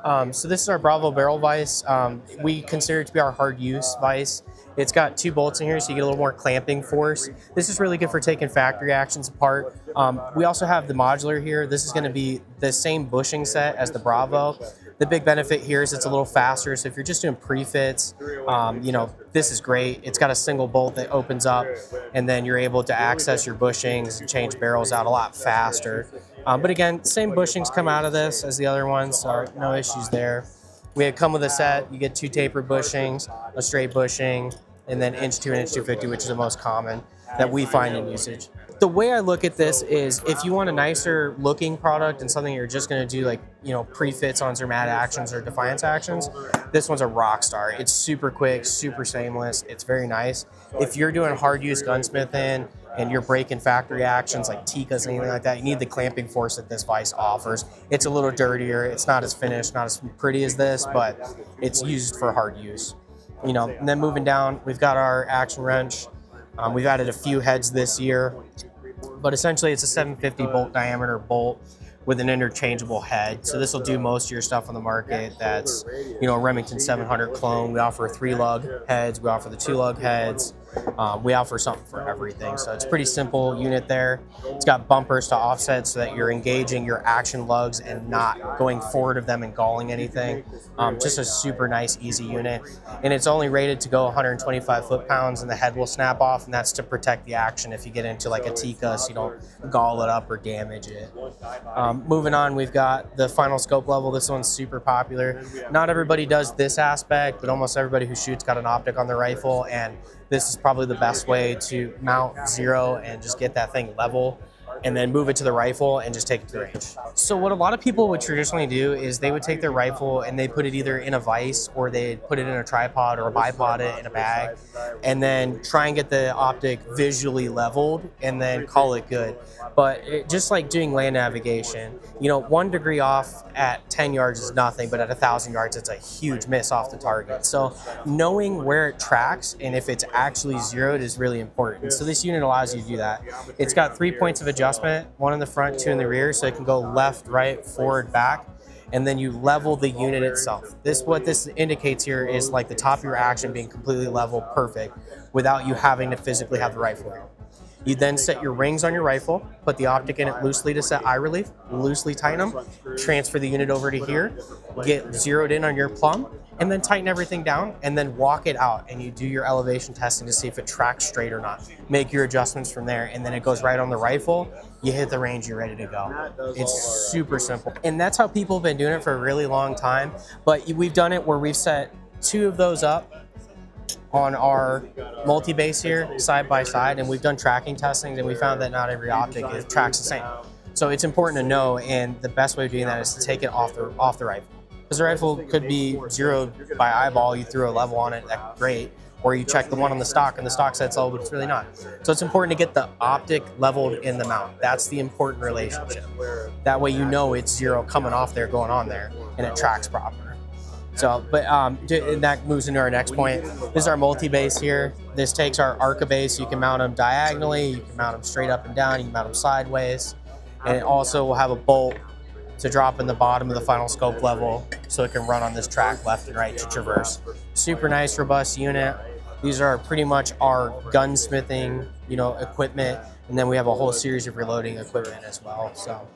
So this is our Bravo barrel vise. We consider it to be our hard use vise. It's got 2 bolts in here, so you get a little more clamping force. This is really good for taking factory actions apart. We also have the modular here. This is going to be the same bushing set as the Bravo. The big benefit here is it's a little faster. So if you're just doing pre-fits, this is great. It's got a single bolt that opens up, and then you're able to access your bushings and change barrels out a lot faster. But again, same bushings come out of this as the other ones, so no issues there. We come with a set. You get 2 tapered bushings, a straight bushing, and then inch 2 and inch 250, which is the most common that we find in usage. The way I look at this is if you want a nicer looking product and something you're just going to do like, pre-fits on Zermatt actions or Defiance actions, this one's a rock star. It's super quick, super seamless. It's very nice. If you're doing hard use gunsmithing and you're breaking factory actions like Tikas and anything like that, you need the clamping force that this vise offers. It's a little dirtier. It's not as finished, not as pretty as this, but it's used for hard use. And then moving down, we've got our action wrench. We've added a few heads this year, but essentially it's a 750 bolt diameter bolt with an interchangeable head. So this will do most of your stuff on the market. That's, a Remington 700 clone. We offer 3-lug heads. We offer the 2-lug heads. We offer something for everything. So it's a pretty simple unit there. It's got bumpers to offset so that you're engaging your action lugs and not going forward of them and galling anything. Just a super nice, easy unit. And it's only rated to go 125 foot-pounds, and the head will snap off, and that's to protect the action if you get into like a Tika so you don't gall it up or damage it. Moving on, we've got the final scope level. This one's super popular. Not everybody does this aspect, but almost everybody who shoots got an optic on their rifle, and this is probably the best way to mount zero and just get that thing level and then move it to the rifle and just take it to range. So what a lot of people would traditionally do is they would take their rifle and they put it either in a vise or they'd put it in a tripod or bipod it in a bag and then try and get the optic visually leveled and then call it good. But just like doing land navigation, 1 degree off at 10 yards is nothing, but at 1,000 yards, it's a huge miss off the target. So knowing where it tracks and if it's actually zeroed is really important. So this unit allows you to do that. It's got 3 points of adjustment, 1 in the front, 2 in the rear, so it can go left, right, forward, back, and then you level the unit itself. What this indicates here is like the top of your action being completely level, perfect, without you having to physically have the rifle in. You then set your rings on your rifle, put the optic in it loosely to set eye relief, loosely tighten them, transfer the unit over to here, get zeroed in on your plumb, and then tighten everything down, and then walk it out, and you do your elevation testing to see if it tracks straight or not. Make your adjustments from there, and then it goes right on the rifle. You hit the range, you're ready to go. It's super simple. And that's how people have been doing it for a really long time, but we've done it where we've set 2 of those up on our multi-base here side by side, and we've done tracking testing, and we found that not every optic tracks the same. So it's important to know, and the best way of doing that is to take it off the rifle. Because the rifle could be zeroed by eyeball, you threw a level on it, that's great, or you check the one on the stock and the stock says level, but it's really not. So it's important to get the optic leveled in the mount. That's the important relationship. That way it's zero coming off there, going on there, and it tracks proper. So, but that moves into our next point. This is our multi-base here. This takes our Arca base. You can mount them diagonally. You can mount them straight up and down. You can mount them sideways. And it also will have a bolt to drop in the bottom of the final scope level so it can run on this track left and right to traverse. Super nice, robust unit. These are pretty much our gunsmithing, equipment. And then we have a whole series of reloading equipment as well. So